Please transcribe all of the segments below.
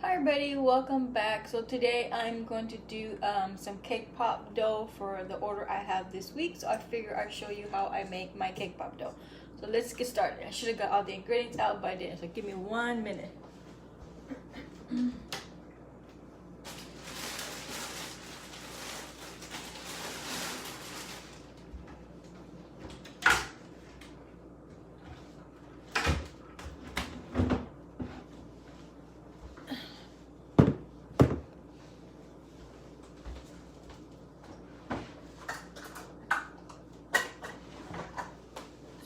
Hi everybody, welcome back. So today I'm going to do some cake pop dough for the order I have this week. So I figure I'll show you how I make my cake pop dough. So let's get started. I should have got all the ingredients out by then, so give me 1 minute.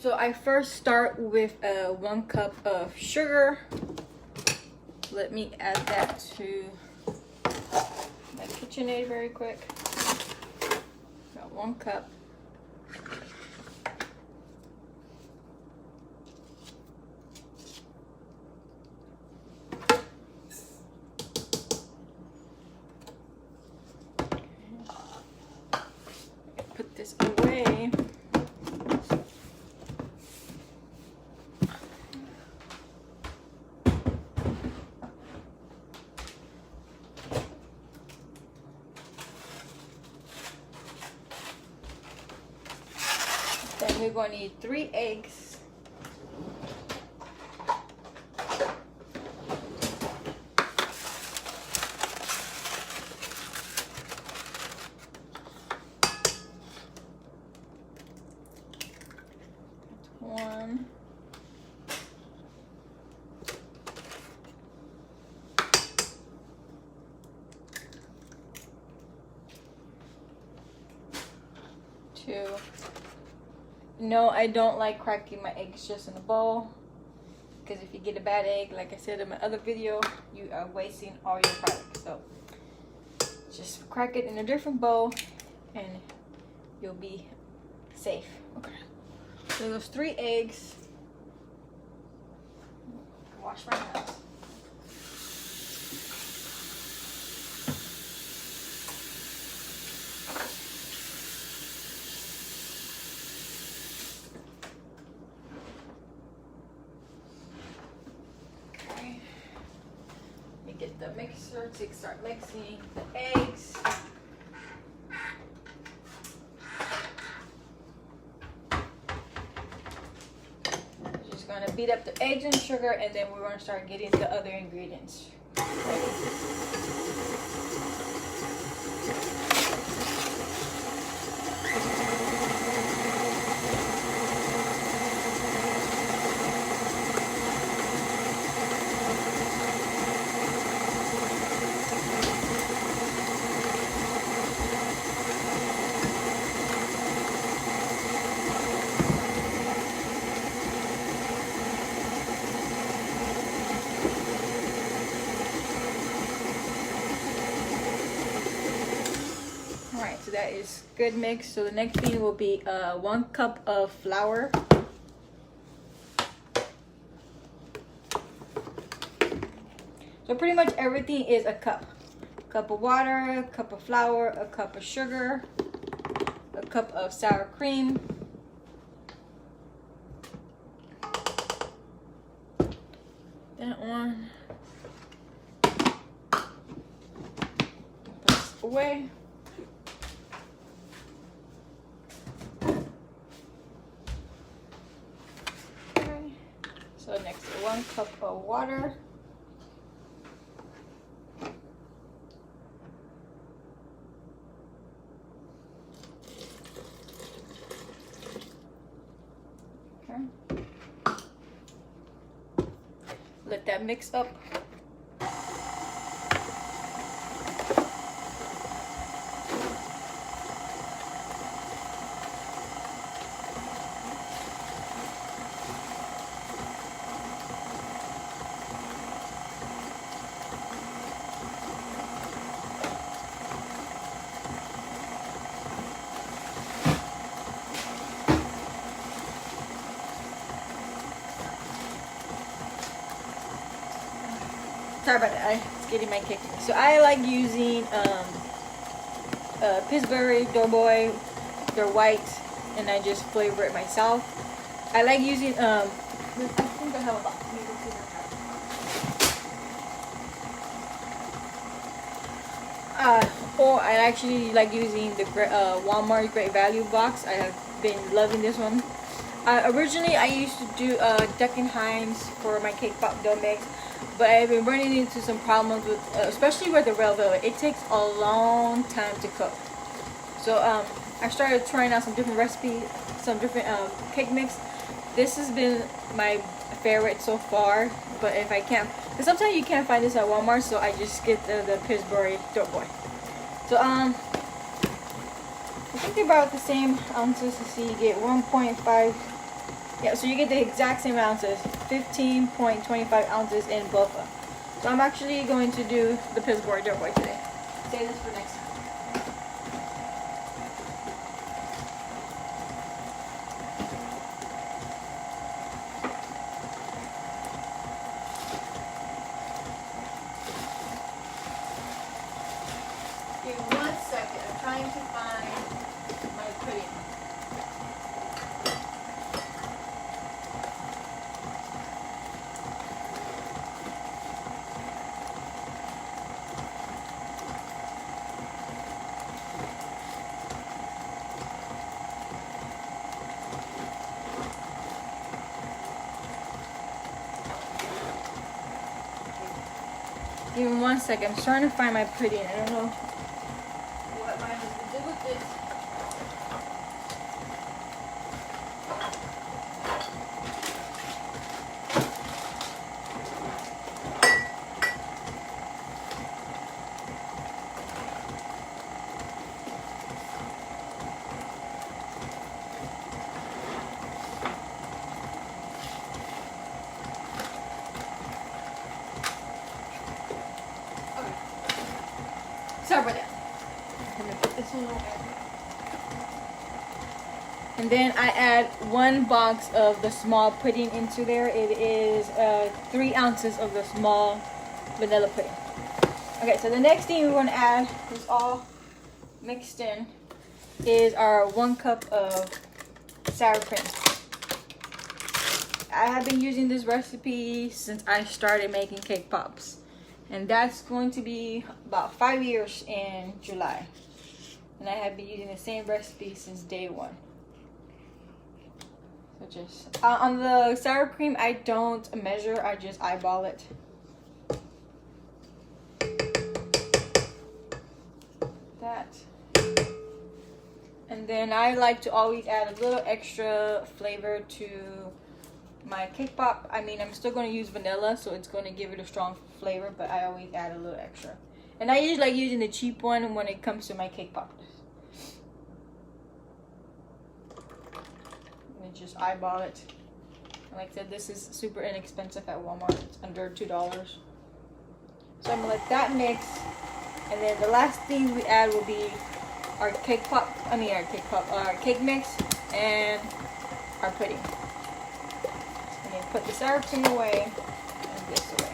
So I first start with 1 cup of sugar. Let me add that to my KitchenAid very quick. Got 1 cup. Put this away. Then we're going to need 3 eggs. That's 1. 2. No, I don't like cracking my eggs just in a bowl, because if you get a bad egg, like I said in my other video, you are wasting all your product. So just crack it in a different bowl and you'll be safe. Okay, so those 3 eggs. Wash my hands. Get the mixer to start mixing the eggs. Just gonna beat up the eggs and sugar, and then we're gonna start getting the other ingredients ready. Alright, so that is good mix. So the next thing will be 1 cup of flour. So pretty much everything is a cup. A cup of water, a cup of flour, a cup of sugar, a cup of sour cream, that one. Put this away. Okay. So next, 1 cup of water. Let that mix up. Sorry about that, it's getting my cake. So I like using Pillsbury Doughboy. They're white, and I just flavor it myself. I like using I think I have a box. Or I actually like using the Walmart Great Value box. I have been loving this one. Originally, I used to do Duck and Heinz for my cake pop dough mix, but I've been running into some problems with, especially with the red velvet. It takes a long time to cook. So I started trying out some different recipes, some different cake mix. This has been my favorite so far, but if I can't, because sometimes you can't find this at Walmart, so I just get the Pillsbury Dough Boy. So I think about the same ounces. To see, you get 1.5. Yeah, so you get the exact same ounces, 15.25 ounces in both of them. So I'm actually going to do the Pillsbury Dough Boy today. Save this for next time. Give me 1 second. I'm trying to find my pudding. Give me 1 second. I'm trying to find my pudding. I don't know what my husband did with this. Sorry about that. I'm gonna put this one over. And then I add 1 box of the small pudding into there. It is 3 ounces of the small vanilla pudding. Okay, so the next thing we're going to add is all mixed in is our 1 cup of sour cream. I have been using this recipe since I started making cake pops. And that's going to be about 5 years in July. And I have been using the same recipe since day 1. So just on the sour cream, I don't measure, I just eyeball it. That. And then I like to always add a little extra flavor to my cake pop. I mean, I'm still going to use vanilla, so it's going to give it a strong flavor, but I always add a little extra. And I usually like using the cheap one when it comes to my cake pops. And just eyeball it. And like I said, this is super inexpensive at Walmart. It's under $2. So I'm going to let that mix. And then the last thing we add will be our cake mix and our pudding. Put the sour cream away and this away.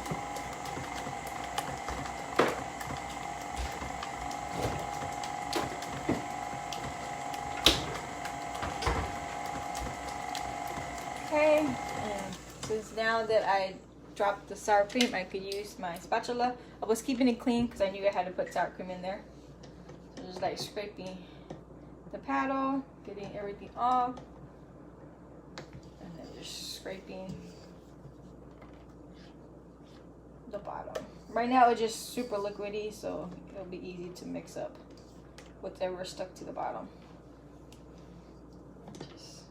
Okay, and since now that I dropped the sour cream, I could use my spatula. I was keeping it clean because I knew I had to put sour cream in there. So just like scraping the paddle, getting everything off. Just scraping the bottom. Right now it's just super liquidy, so it'll be easy to mix up whatever stuck to the bottom. Just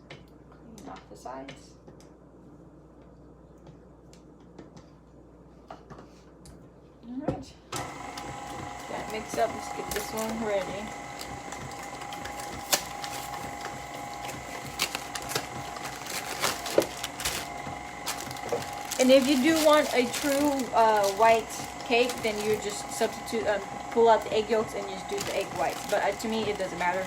clean off the sides. Alright. That mix up. Let's get this one ready. And if you do want a true white cake, then you just substitute, pull out the egg yolks and just do the egg whites. But to me, it doesn't matter.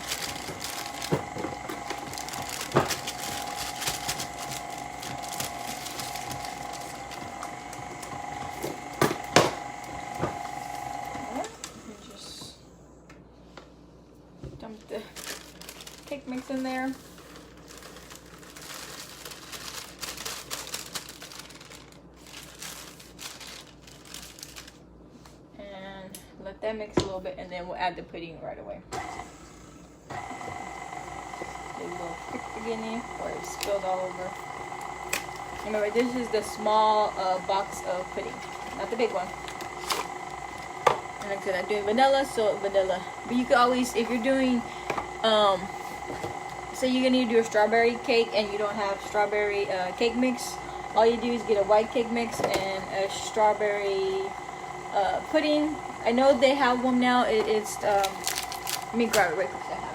And just dump the cake mix in there. let that mix a little bit, and then we'll add the pudding right away. A little quick beginning where it spilled all over. Remember, this is the small box of pudding, not the big one. And like I said, I'm doing vanilla, so vanilla. But you can always, if you're doing, say you're gonna do a strawberry cake and you don't have strawberry cake mix, all you do is get a white cake mix and a strawberry pudding. I know they have one now. It's let me grab it right quick. I have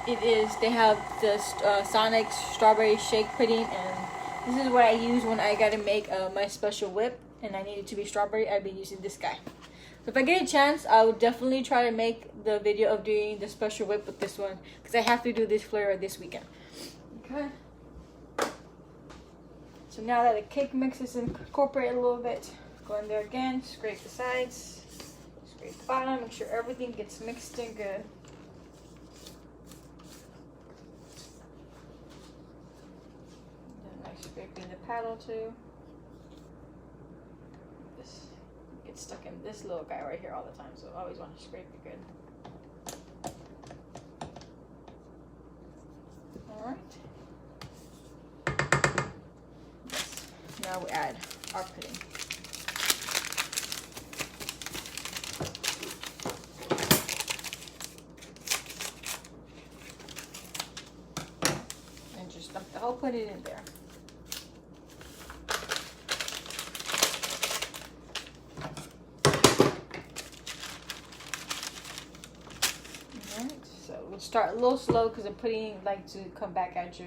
it. It is. They have the Sonic strawberry shake pudding, and this is what I use when I gotta make my special whip, and I need it to be strawberry. I've been using this guy. If I get a chance, I would definitely try to make the video of doing the special whip with this one, because I have to do this flavor this weekend. Okay. So now that the cake mix is incorporated a little bit, go in there again, scrape the sides, scrape the bottom, make sure everything gets mixed in good. Then I'm scraping the paddle too. This gets stuck in this little guy right here all the time, so I always want to scrape it good. Alright. Now we add our pudding. And just dump the whole pudding in there. Alright, so we'll start a little slow because the pudding likes to come back at you.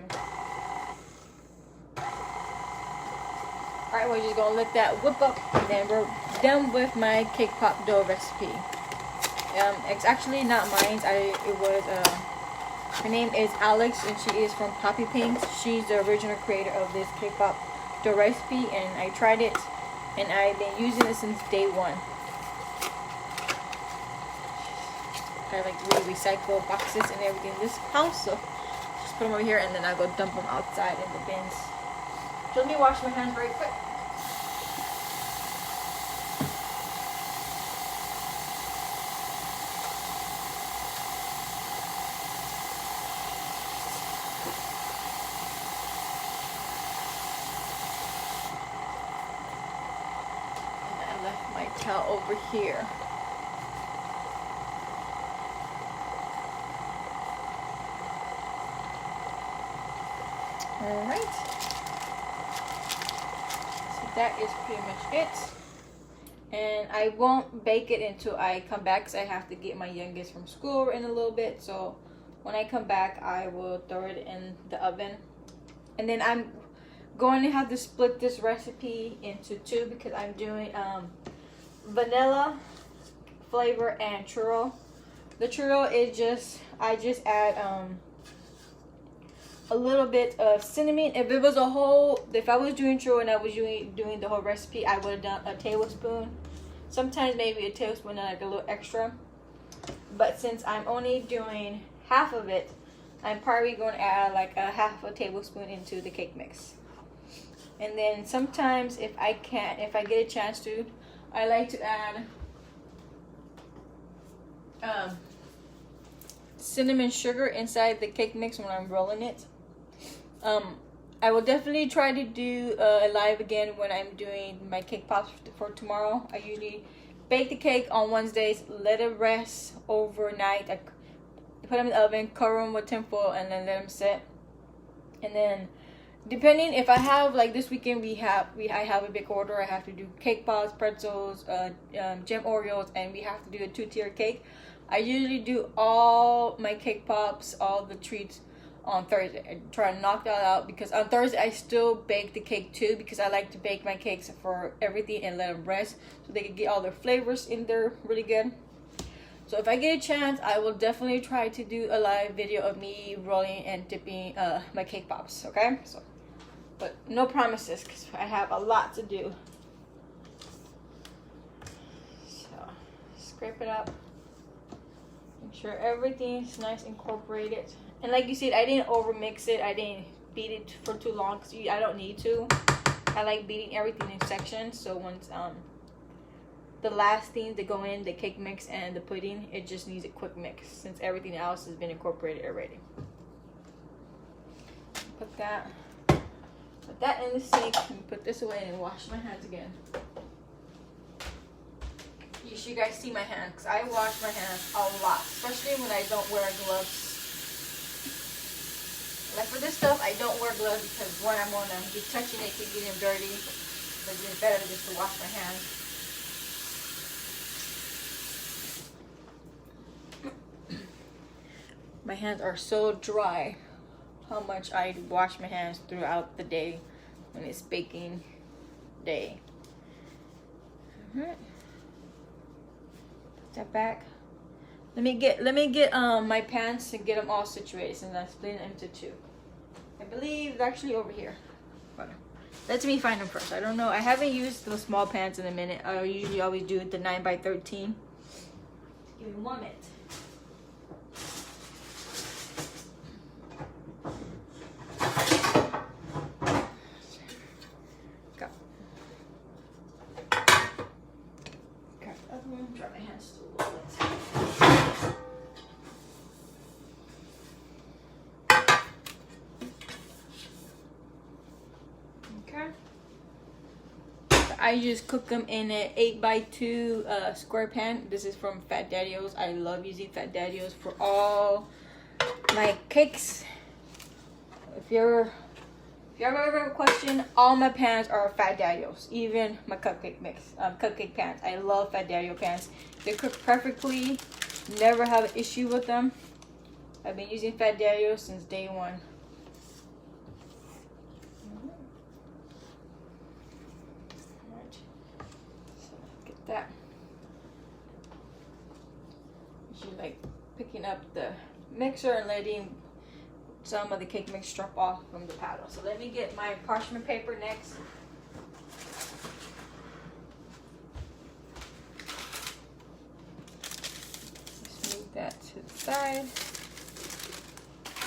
Alright, we're just going to let that whip up, and then we're done with my cake pop dough recipe. It's actually not mine. Her name is Alex, and she is from Poppy Pinks. She's the original creator of this cake pop dough recipe, and I tried it, and I've been using it since day one. I like really recycle boxes and everything in this house, so just put them over here, and then I'll go dump them outside in the bins. So let me wash my hands very quick. And I left my towel over here. All right. That is pretty much it, and I won't bake it until I come back because I have to get my youngest from school in a little bit. So when I come back, I will throw it in the oven, and then I'm going to have to split this recipe into two because I'm doing vanilla flavor and churro. The churro is just, I just add a little bit of cinnamon. If it was a whole, if I was doing churro and I was doing the whole recipe, I would have done a tablespoon. Sometimes maybe a tablespoon and like a little extra. But since I'm only doing half of it, I'm probably going to add like a half a tablespoon into the cake mix. And then sometimes if I get a chance to, I like to add cinnamon sugar inside the cake mix when I'm rolling it. I will definitely try to do a live again when I'm doing my cake pops for tomorrow. I usually bake the cake on Wednesdays, let it rest overnight. I put them in the oven, cover them with tinfoil, and then let them sit. And then, depending if I have, like this weekend, I have a big order. I have to do cake pops, pretzels, gem Oreos, and we have to do a 2-tier cake. I usually do all my cake pops, all the treats on Thursday. I try to knock that out because on Thursday I still bake the cake too, because I like to bake my cakes for everything and let them rest so they can get all their flavors in there really good. So if I get a chance, I will definitely try to do a live video of me rolling and dipping my cake pops, okay? So, but no promises because I have a lot to do. So scrape it up. Make sure everything's nice incorporated And like you said, I didn't over mix it. I didn't beat it for too long because I don't need to. I like beating everything in sections. So once the last things that go in, the cake mix and the pudding, it just needs a quick mix since everything else has been incorporated already. Put that in the sink and put this away and wash my hands again. You guys see my hands because I wash my hands a lot, especially when I don't wear gloves. Like for this stuff, I don't wear gloves because one, I'm gonna be touching it, keep getting dirty. But it's better just to wash my hands. My hands are so dry. How much I wash my hands throughout the day when it's baking day. Alright. Put that back. Let me get my pans and get them all situated, and I split them into two. I believe it's actually over here. But let me find them first. I don't know. I haven't used those small pans in a minute. I usually always do the 9x13. Give me 1 minute. Go. Grab the other one. Dry my hands a little bit. I just cook them in an 8x2 square pan. This is from Fat Daddios. I love using Fat Daddios for all my cakes. If you ever have a question, all my pans are Fat Daddios. Even my cupcake pans. I love Fat Daddio pans. They cook perfectly. Never have an issue with them. I've been using Fat Daddios since day one. That you like picking up the mixer and letting some of the cake mix drop off from the paddle. So let me get my parchment paper next. Just move that to the side.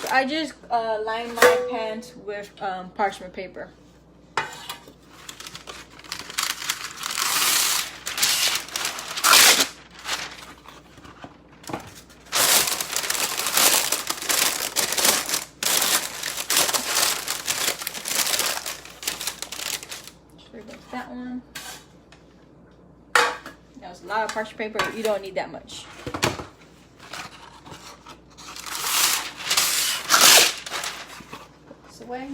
So I just line my pans with parchment paper. That one. That was a lot of parchment paper, but you don't need that much. Put this away.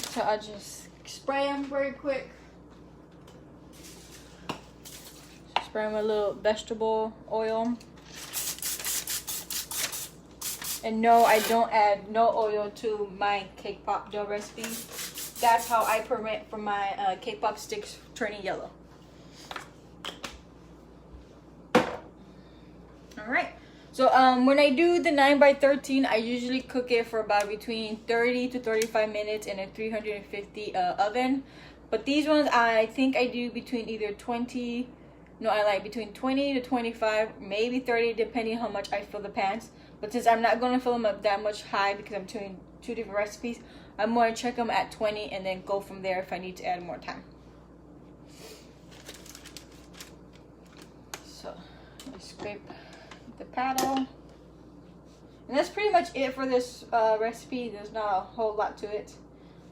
So I'll just spray them very quick. Spray them with a little vegetable oil. And no, I don't add no oil to my cake pop dough recipe. That's how I prevent from my cake pop sticks turning yellow. Alright. So when I do the 9x13, I usually cook it for about between 30 to 35 minutes in a 350 oven. But these ones, I think I do between either 20... No, I like between 20 to 25, maybe 30, depending how much I fill the pans. But since I'm not going to fill them up that much high because I'm doing two different recipes, I'm going to check them at 20 and then go from there if I need to add more time. So, I scrape the paddle. And that's pretty much it for this recipe. There's not a whole lot to it.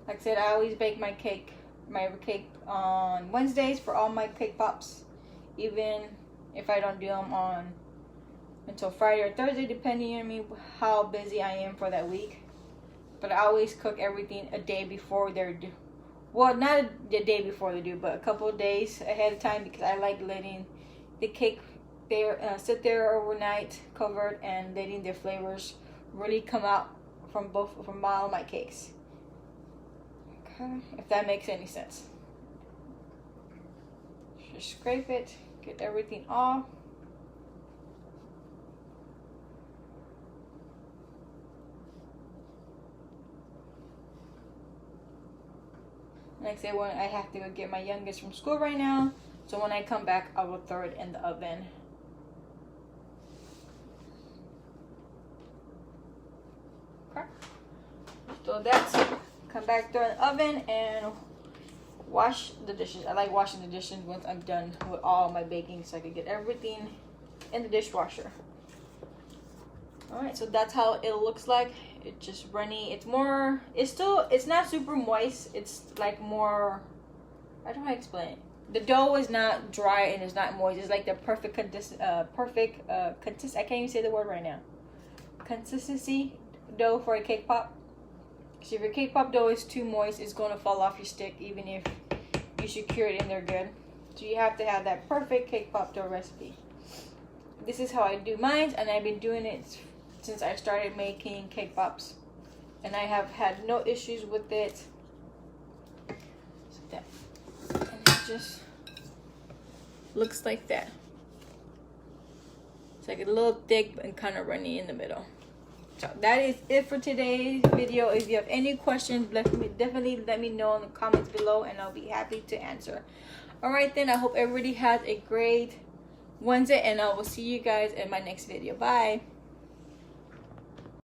Like I said, I always bake my cake on Wednesdays for all my cake pops. Even if I don't do them until Friday or Thursday, depending on me how busy I am for that week. But I always cook everything a day before they're due. Well, not the day before they're due, but a couple of days ahead of time because I like letting the cake sit there overnight covered and letting the flavors really come out from all of my cakes. Okay, if that makes any sense. Just scrape it, get everything off. Like I said, when I have to go get my youngest from school right now, so when I come back, I will throw it in the oven. Okay. So that's it. Come back, throw it in the oven, and wash the dishes. I like washing the dishes once I'm done with all my baking, so I can get everything in the dishwasher. Alright, so that's how it looks like. It's just runny. It's more, it's not super moist. It's like more, I don't know how to explain it. The dough is not dry and it's not moist. It's like the perfect I can't even say the word right now. Consistency dough for a cake pop. So if your cake pop dough is too moist, it's going to fall off your stick even if you secure it in there good. So you have to have that perfect cake pop dough recipe. This is how I do mine, and I've been doing it since I started making cake pops, and I have had no issues with it. So that, and it just looks like that. It's like a little thick and kind of runny in the middle. So that is it for today's video. If you have any questions, definitely let me know in the comments below, and I'll be happy to answer. All right then, I hope everybody has a great Wednesday, and I will see you guys in my next video. Bye.